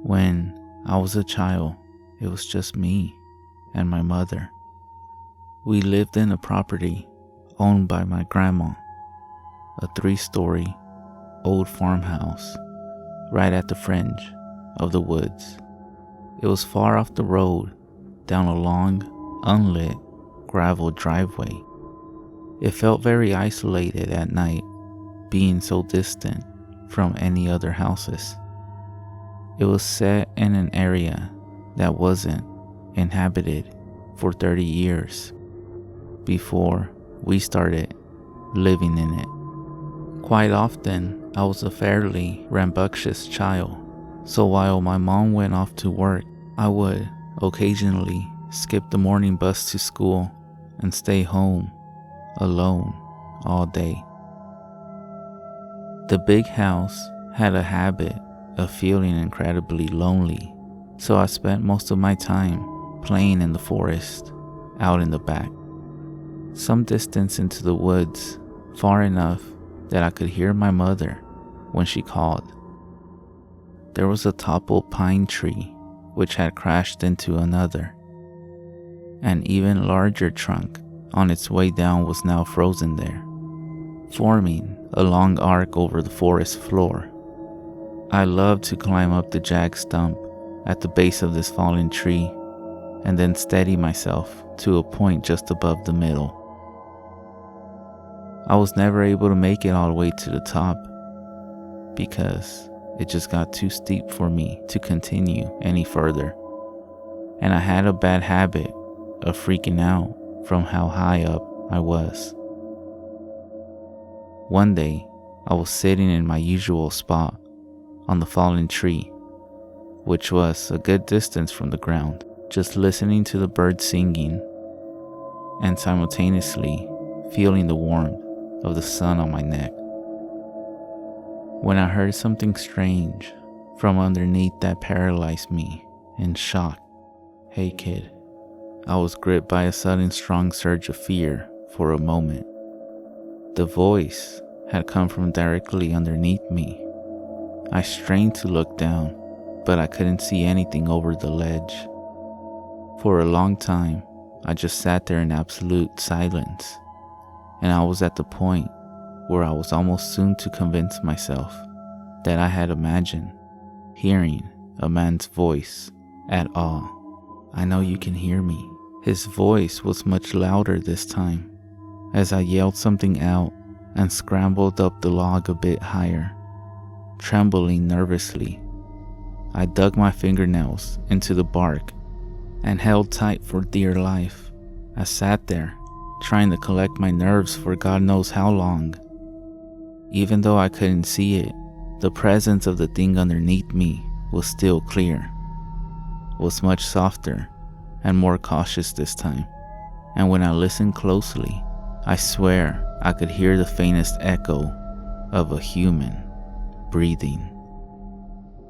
When I was a child, it was just me and my mother. We lived in a property owned by my grandma, a 3-story old farmhouse right at the fringe of the woods. It was far off the road, down a long, unlit gravel driveway. It felt very isolated at night, being so distant from any other houses. It was set in an area that wasn't inhabited for 30 years before we started living in it. Quite often, I was a fairly rambunctious child, so while my mom went off to work, I would occasionally skip the morning bus to school and stay home alone all day. The big house had a habit of feeling incredibly lonely, so I spent most of my time playing in the forest out in the back, some distance into the woods, far enough that I could hear my mother when she called. There was a toppled pine tree which had crashed into another. An even larger trunk on its way down was now frozen there, forming a long arc over the forest floor. I loved to climb up the jagged stump at the base of this fallen tree and then steady myself to a point just above the middle. I was never able to make it all the way to the top because it just got too steep for me to continue any further, and I had a bad habit of freaking out from how high up I was. One day, I was sitting in my usual spot on the fallen tree, which was a good distance from the ground, just listening to the birds singing and simultaneously feeling the warmth of the sun on my neck, when I heard something strange from underneath that paralyzed me in shock. "Hey kid." I was gripped by a sudden strong surge of fear for a moment. The voice had come from directly underneath me. I strained to look down, but I couldn't see anything over the ledge. For a long time, I just sat there in absolute silence, and I was at the point where I was almost soon to convince myself that I had imagined hearing a man's voice at all. "I know you can hear me." His voice was much louder this time, as I yelled something out and scrambled up the log a bit higher, trembling nervously. I dug my fingernails into the bark and held tight for dear life. I sat there, trying to collect my nerves for God knows how long. Even though I couldn't see it, the presence of the thing underneath me was still clear, was much softer and more cautious this time, and when I listened closely, I swear I could hear the faintest echo of a human breathing.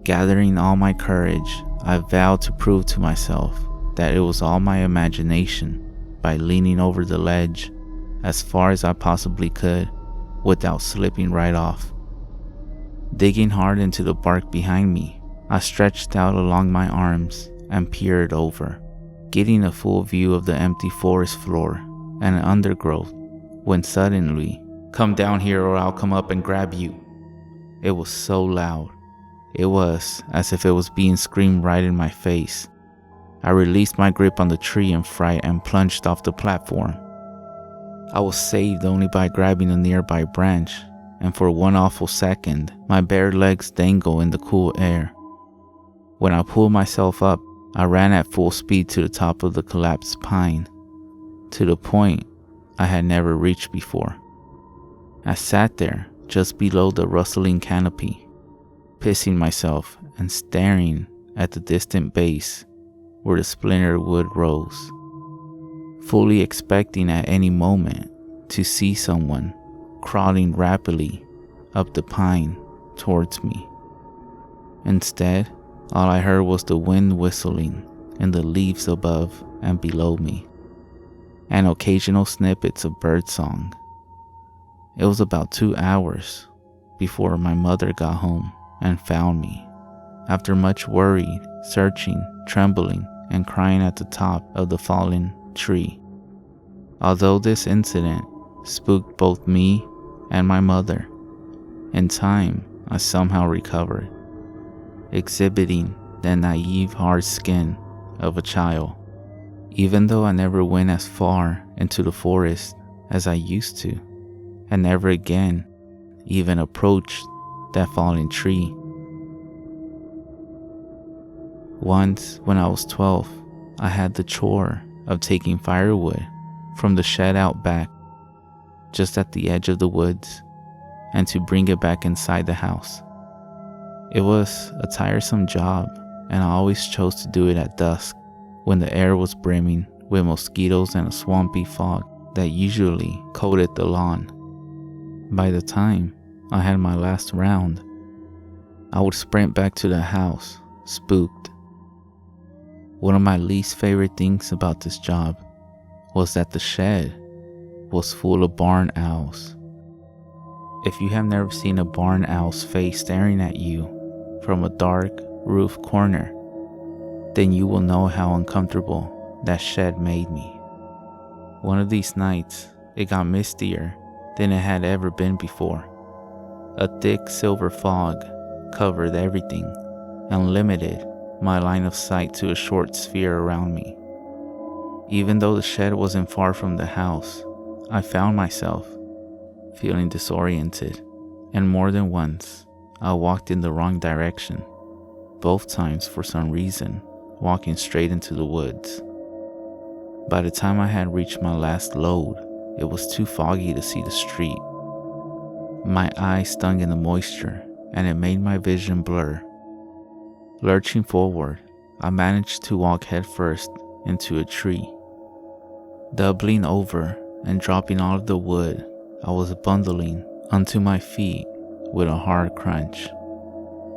Gathering all my courage, I vowed to prove to myself that it was all my imagination by leaning over the ledge as far as I possibly could without slipping right off. Digging hard into the bark behind me, I stretched out along my arms and peered over, getting a full view of the empty forest floor and undergrowth, when suddenly, "Come down here or I'll come up and grab you." It was so loud. It was as if it was being screamed right in my face. I released my grip on the tree in fright and plunged off the platform. I was saved only by grabbing a nearby branch, and for one awful second, my bare legs dangled in the cool air. When I pulled myself up, I ran at full speed to the top of the collapsed pine, to the point I had never reached before. I sat there just below the rustling canopy, pissing myself and staring at the distant base where the splintered wood rose, fully expecting at any moment to see someone crawling rapidly up the pine towards me. Instead, all I heard was the wind whistling in the leaves above and below me, and occasional snippets of birdsong. It was about 2 hours before my mother got home and found me, after much worry, searching, trembling, and crying at the top of the fallen tree. Although this incident spooked both me and my mother, in time I somehow recovered, exhibiting the naive hard skin of a child. Even though I never went as far into the forest as I used to, and never again even approached that fallen tree. Once, when I was 12, I had the chore of taking firewood from the shed out back, just at the edge of the woods, and to bring it back inside the house. It was a tiresome job, and I always chose to do it at dusk, when the air was brimming with mosquitoes and a swampy fog that usually coated the lawn. By the time I had my last round, I would sprint back to the house, spooked. One of my least favorite things about this job was that the shed was full of barn owls. If you have never seen a barn owl's face staring at you from a dark roof corner, then you will know how uncomfortable that shed made me. One of these nights, it got mistier than it had ever been before. A thick silver fog covered everything and limited my line of sight to a short sphere around me. Even though the shed wasn't far from the house, I found myself feeling disoriented, and more than once, I walked in the wrong direction, both times for some reason, walking straight into the woods. By the time I had reached my last load, it was too foggy to see the street. My eyes stung in the moisture, and it made my vision blur. Lurching forward, I managed to walk headfirst into a tree. Doubling over and dropping all of the wood I was bundling onto my feet with a hard crunch.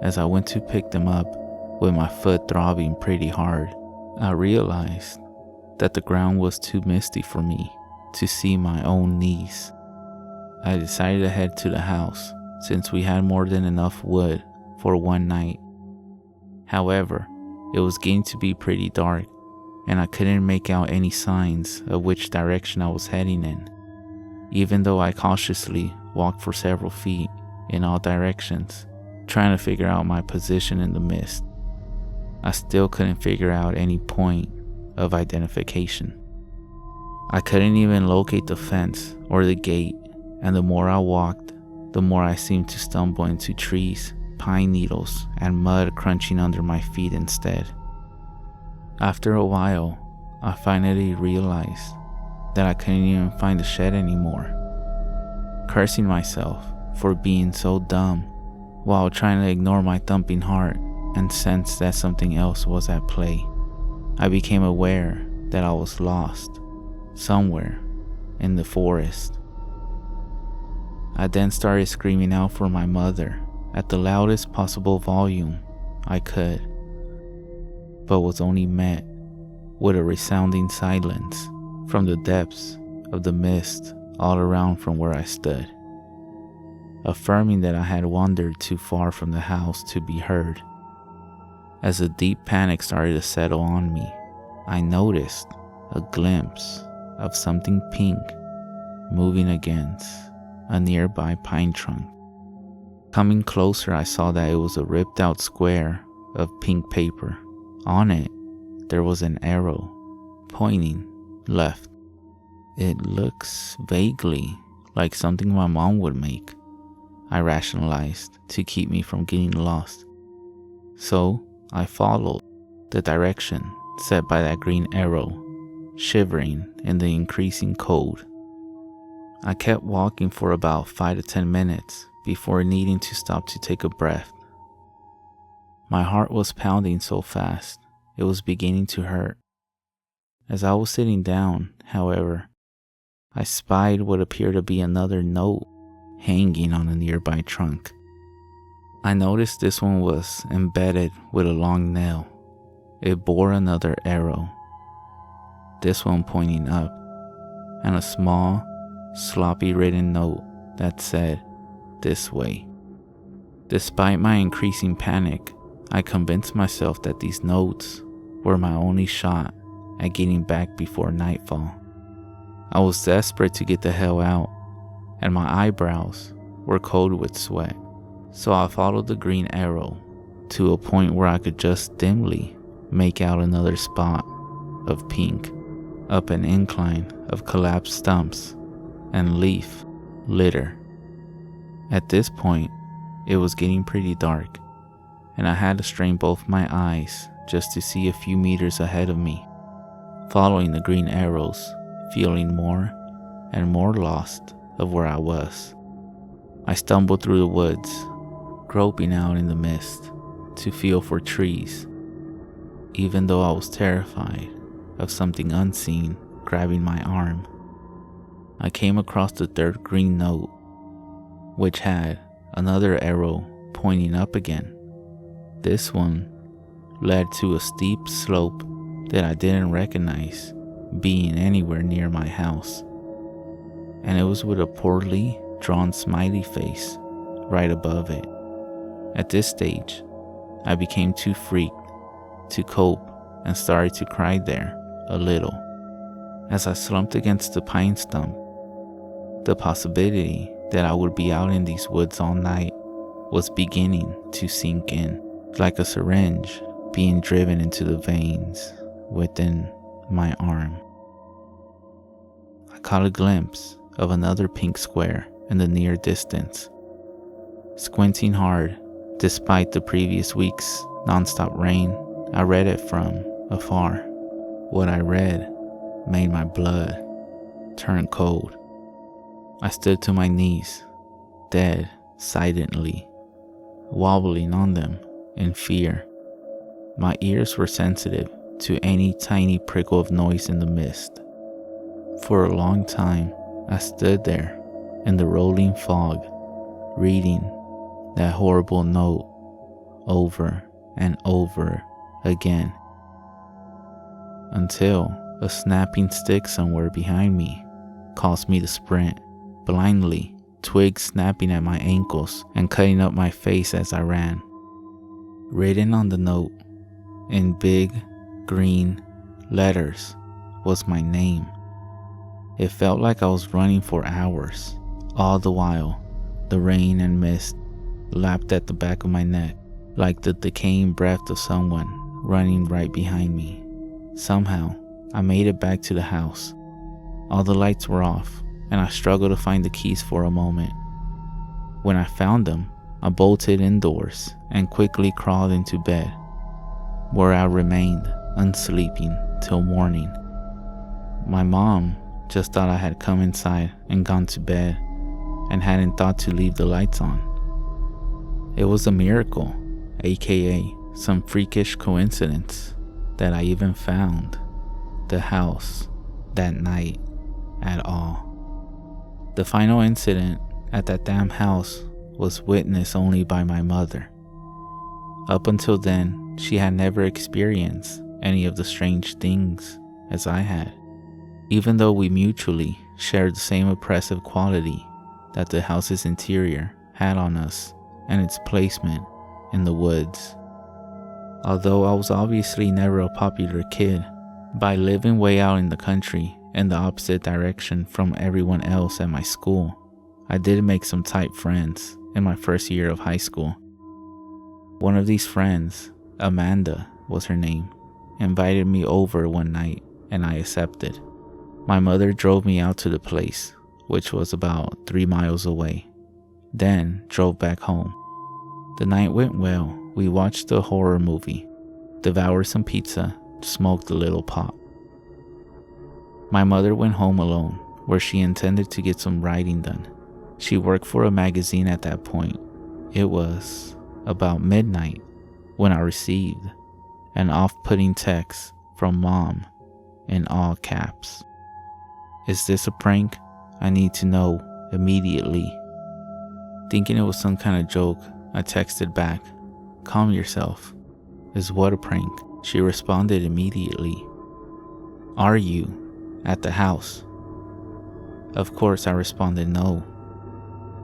As I went to pick them up, with my foot throbbing pretty hard, I realized that the ground was too misty for me to see my own knees. I decided to head to the house since we had more than enough wood for one night. However, it was getting to be pretty dark, and I couldn't make out any signs of which direction I was heading in. Even though I cautiously walked for several feet in all directions, trying to figure out my position in the mist, I still couldn't figure out any point of identification. I couldn't even locate the fence or the gate, and the more I walked, the more I seemed to stumble into trees, pine needles, and mud crunching under my feet instead. After a while, I finally realized that I couldn't even find the shed anymore. Cursing myself for being so dumb while trying to ignore my thumping heart and sense that something else was at play, I became aware that I was lost somewhere in the forest. I then started screaming out for my mother at the loudest possible volume I could, but was only met with a resounding silence from the depths of the mist all around from where I stood, affirming that I had wandered too far from the house to be heard. As a deep panic started to settle on me, I noticed a glimpse of something pink moving against a nearby pine trunk. Coming closer, I saw that it was a ripped out square of pink paper. On it, there was an arrow pointing left. It looks vaguely like something my mom would make, I rationalized to keep me from getting lost. So I followed the direction set by that green arrow, shivering in the increasing cold. I kept walking for about 5 to 10 minutes before needing to stop to take a breath. My heart was pounding so fast, it was beginning to hurt. As I was sitting down, however, I spied what appeared to be another note hanging on a nearby trunk. I noticed this one was embedded with a long nail. It bore another arrow, this one pointing up, and a small, sloppy written note that said, "This way." Despite my increasing panic, I convinced myself that these notes were my only shot at getting back before nightfall. I was desperate to get the hell out, and my eyebrows were cold with sweat, so I followed the green arrow to a point where I could just dimly make out another spot of pink up an incline of collapsed stumps and leaf litter. At this point, it was getting pretty dark, and I had to strain both my eyes just to see a few meters ahead of me, following the green arrows, feeling more and more lost of where I was. I stumbled through the woods, groping out in the mist to feel for trees, even though I was terrified of something unseen grabbing my arm. I came across the third green note, which had another arrow pointing up again. This one led to a steep slope that I didn't recognize being anywhere near my house, and it was with a poorly drawn smiley face right above it. At this stage, I became too freaked to cope and started to cry there a little. As I slumped against the pine stump, the possibility that I would be out in these woods all night was beginning to sink in, like a syringe being driven into the veins within my arm. I caught a glimpse of another pink square in the near distance. Squinting hard, despite the previous week's nonstop rain, I read it from afar. What I read made my blood turn cold. I stood to my knees, dead silently, wobbling on them in fear. My ears were sensitive to any tiny prickle of noise in the mist. For a long time, I stood there in the rolling fog, reading that horrible note over and over again, until a snapping stick somewhere behind me caused me to sprint blindly, twigs snapping at my ankles and cutting up my face as I ran. Written on the note in big green letters was my name. It felt like I was running for hours. All the while, the rain and mist lapped at the back of my neck like the decaying breath of someone running right behind me. Somehow, I made it back to the house. All the lights were off, and I struggled to find the keys for a moment. When I found them, I bolted indoors and quickly crawled into bed, where I remained unsleeping till morning. My mom just thought I had come inside and gone to bed and hadn't thought to leave the lights on. It was a miracle, aka some freakish coincidence, that I even found the house that night at all. The final incident at that damn house was witnessed only by my mother. Up until then, she had never experienced any of the strange things as I had, even though we mutually shared the same oppressive quality that the house's interior had on us and its placement in the woods. Although I was obviously never a popular kid, by living way out in the country in the opposite direction from everyone else at my school, I did make some tight friends in my first year of high school. One of these friends, Amanda was her name, invited me over one night and I accepted. My mother drove me out to the place, which was about 3 miles away, then drove back home. The night went well. We watched a horror movie, devoured some pizza, smoked a little pot. My mother went home alone, where she intended to get some writing done. She worked for a magazine at that point. It was about midnight when I received an off-putting text from Mom in all caps. "Is this a prank? I need to know immediately." Thinking it was some kind of joke, I texted back, "Calm yourself. Is what a prank?" She responded immediately, "Are you at the house?" Of course, I responded no.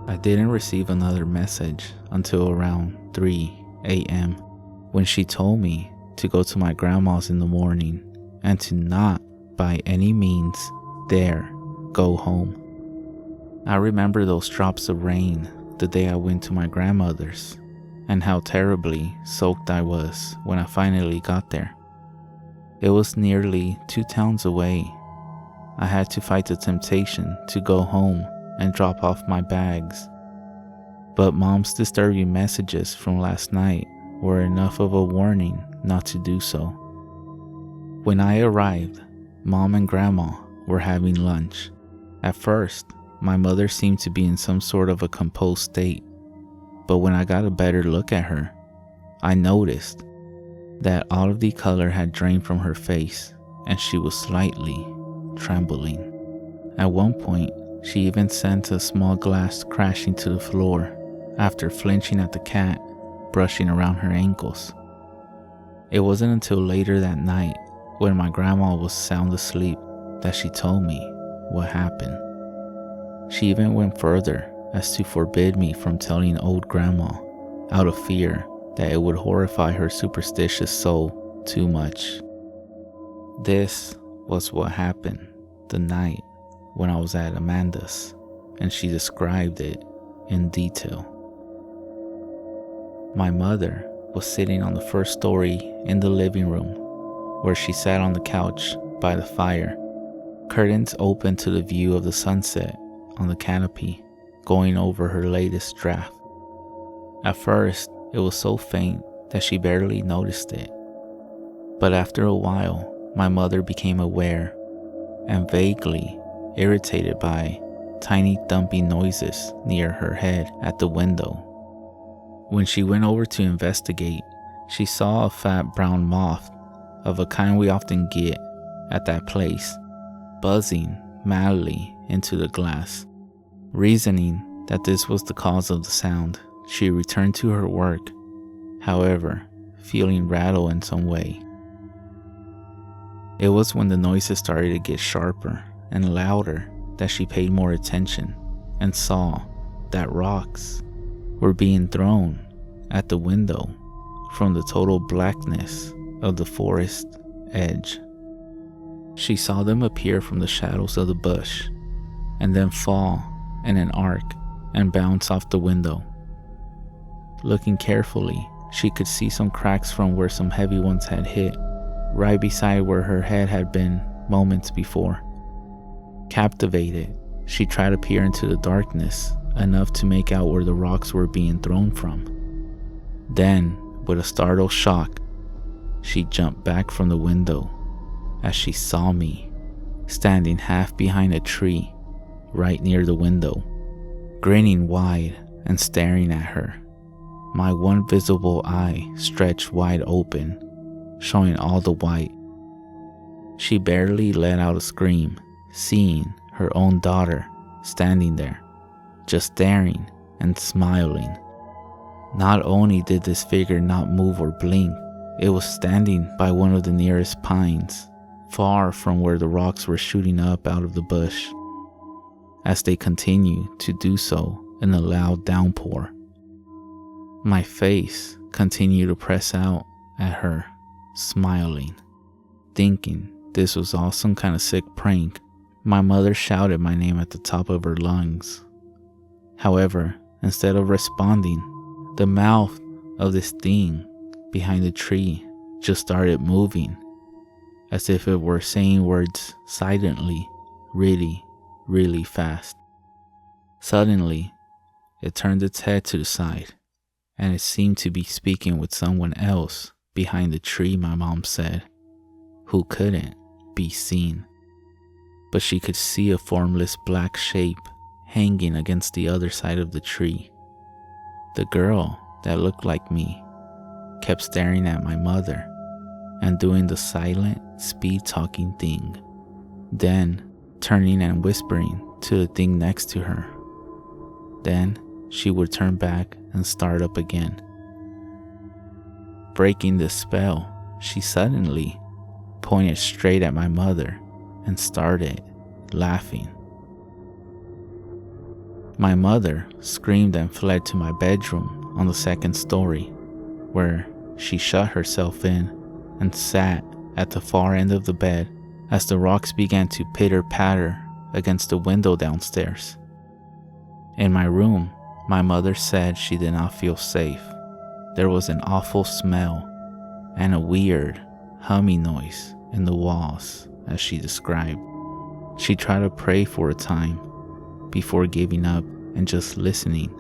I didn't receive another message until around 3 a.m. when she told me to go to my grandma's in the morning and to not by any means dare go home. I remember those drops of rain the day I went to my grandmother's and how terribly soaked I was when I finally got there. It was nearly 2 towns away. I had to fight the temptation to go home and drop off my bags. But Mom's disturbing messages from last night were enough of a warning not to do so. When I arrived, Mom and Grandma were having lunch. At first, my mother seemed to be in some sort of a composed state, but when I got a better look at her, I noticed that all of the color had drained from her face and she was slightly trembling. At one point, she even sent a small glass crashing to the floor after flinching at the cat brushing around her ankles. It wasn't until later that night, when my grandma was sound asleep, that she told me what happened. She even went further as to forbid me from telling old grandma out of fear that it would horrify her superstitious soul too much. This was what happened the night when I was at Amanda's, and she described it in detail. My mother was sitting on the first story in the living room, where she sat on the couch by the fire, curtains open to the view of the sunset on the canopy, going over her latest draft. At first, it was so faint that she barely noticed it. But after a while, my mother became aware and vaguely irritated by tiny thumping noises near her head at the window. When she went over to investigate, she saw a fat brown moth of a kind we often get at that place, buzzing madly into the glass. Reasoning that this was the cause of the sound, she returned to her work, however, feeling rattled in some way. It was when the noises started to get sharper and louder that she paid more attention and saw that rocks were being thrown at the window from the total blackness of the forest edge. She saw them appear from the shadows of the bush and then fall in an arc and bounce off the window. Looking carefully, she could see some cracks from where some heavy ones had hit, right beside where her head had been moments before. Captivated, she tried to peer into the darkness enough to make out where the rocks were being thrown from. Then, with a startled shock, she jumped back from the window as she saw me standing half behind a tree right near the window, grinning wide and staring at her. My one visible eye stretched wide open, showing all the white. She barely let out a scream, seeing her own daughter standing there, just staring and smiling. Not only did this figure not move or blink, it was standing by one of the nearest pines, far from where the rocks were shooting up out of the bush, as they continued to do so in a loud downpour. My face continued to press out at her, smiling, thinking this was all some kind of sick prank. My mother shouted my name at the top of her lungs. However, instead of responding, the mouth of this thing behind the tree just started moving, as if it were saying words silently, really, really fast. Suddenly, it turned its head to the side, and it seemed to be speaking with someone else behind the tree, my mom said, who couldn't be seen. But she could see a formless black shape hanging against the other side of the tree. The girl that looked like me kept staring at my mother and doing the silent, speed-talking thing, then turning and whispering to the thing next to her. Then she would turn back and start up again. Breaking the spell, she suddenly pointed straight at my mother and started laughing. My mother screamed and fled to my bedroom on the second story, where she shut herself in and sat at the far end of the bed as the rocks began to pitter-patter against the window downstairs. In my room, my mother said she did not feel safe. There was an awful smell and a weird humming noise in the walls, as she described. She tried to pray for a time before giving up and just listening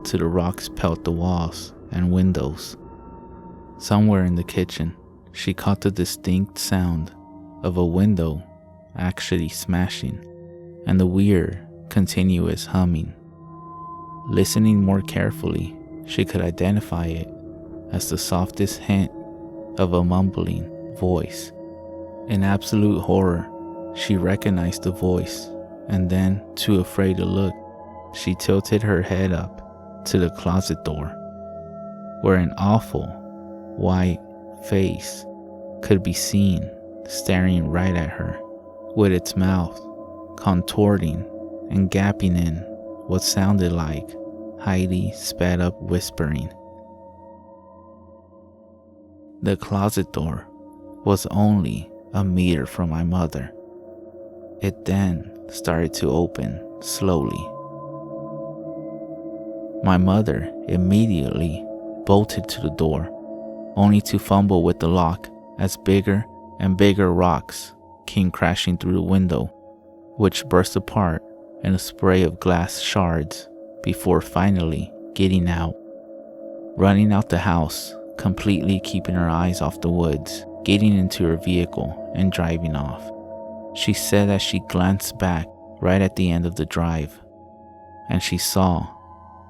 to the rocks pelt the walls and windows. Somewhere in the kitchen, she caught the distinct sound of a window actually smashing and the weird, continuous humming. Listening more carefully, she could identify it as the softest hint of a mumbling voice. In absolute horror, she recognized the voice, and then, too afraid to look, she tilted her head up to the closet door, where an awful, white face could be seen staring right at her, with its mouth contorting and gapping in what sounded like highly sped up whispering. The closet door was only a meter from my mother. It then started to open slowly. My mother immediately bolted to the door, only to fumble with the lock as bigger and bigger rocks came crashing through the window, which burst apart in a spray of glass shards before finally getting out. Running out the house, completely keeping her eyes off the woods, getting into her vehicle and driving off. She said that she glanced back right at the end of the drive, and she saw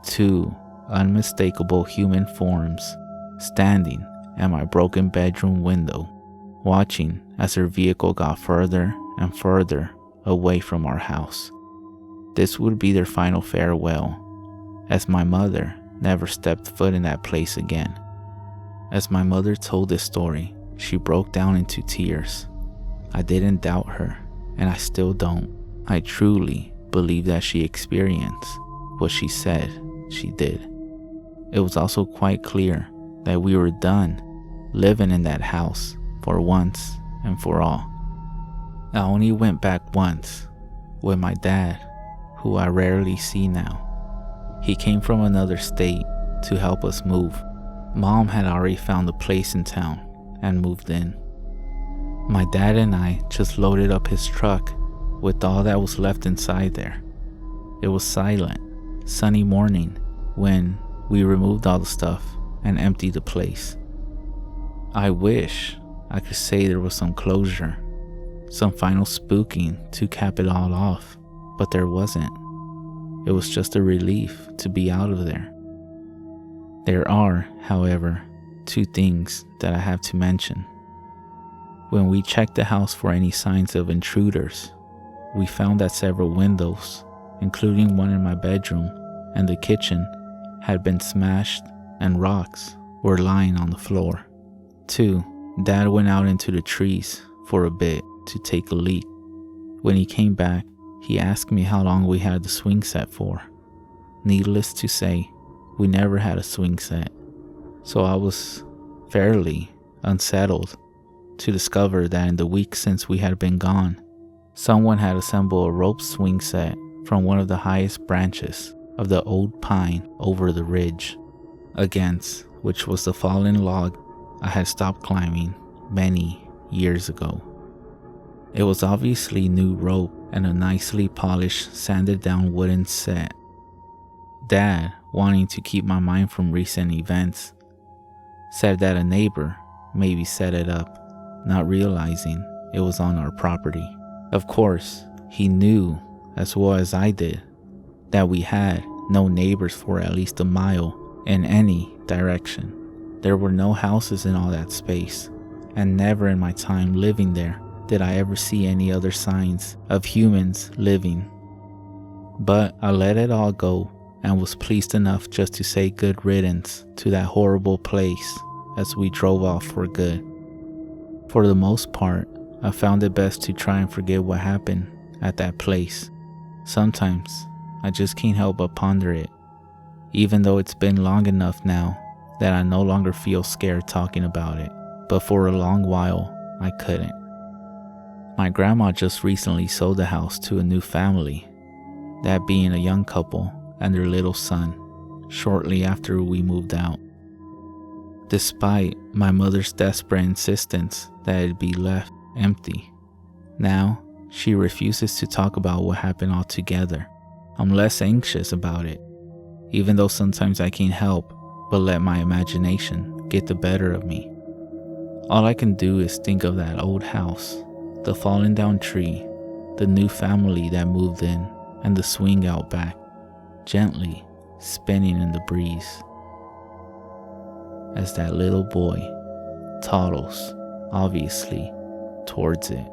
two unmistakable human forms standing at my broken bedroom window, watching as her vehicle got further and further away from our house. This would be their final farewell, as my mother never stepped foot in that place again. As my mother told this story, she broke down into tears. I didn't doubt her, and I still don't. I truly believe that she experienced what she said she did. It was also quite clear that we were done living in that house for once and for all. I only went back once with my dad, who I rarely see now. He came from another state to help us move. Mom had already found a place in town and moved in. My dad and I just loaded up his truck with all that was left inside there. It was silent, sunny morning when we removed all the stuff and emptied the place. I wish I could say there was some closure, some final spooking to cap it all off, but there wasn't. It was just a relief to be out of there. There are, however, two things that I have to mention. When we checked the house for any signs of intruders, we found that several windows, including one in my bedroom and the kitchen, had been smashed and rocks were lying on the floor. 2. Dad went out into the trees for a bit to take a leak. When he came back, he asked me how long we had the swing set for. Needless to say, we never had a swing set, so I was fairly unsettled to discover that in the week since we had been gone, someone had assembled a rope swing set from one of the highest branches of the old pine over the ridge, against which was the fallen log I had stopped climbing many years ago. It was obviously new rope and a nicely polished, sanded down wooden set. Dad, wanting to keep my mind from recent events, said that a neighbor maybe set it up, not realizing it was on our property. Of course, he knew as well as I did that we had no neighbors for at least a mile in any direction. There were no houses in all that space, and never in my time living there did I ever see any other signs of humans living. But I let it all go and was pleased enough just to say good riddance to that horrible place as we drove off for good. For the most part, I found it best to try and forget what happened at that place. Sometimes I just can't help but ponder it, even though it's been long enough now that I no longer feel scared talking about it, but for a long while, I couldn't. My grandma just recently sold the house to a new family, that being a young couple and their little son, shortly after we moved out. Despite my mother's desperate insistence that it be left empty, now she refuses to talk about what happened altogether. I'm less anxious about it, even though sometimes I can't help but let my imagination get the better of me. All I can do is think of that old house, the fallen down tree, the new family that moved in, and the swing out back, gently spinning in the breeze, as that little boy toddles, obviously, towards it.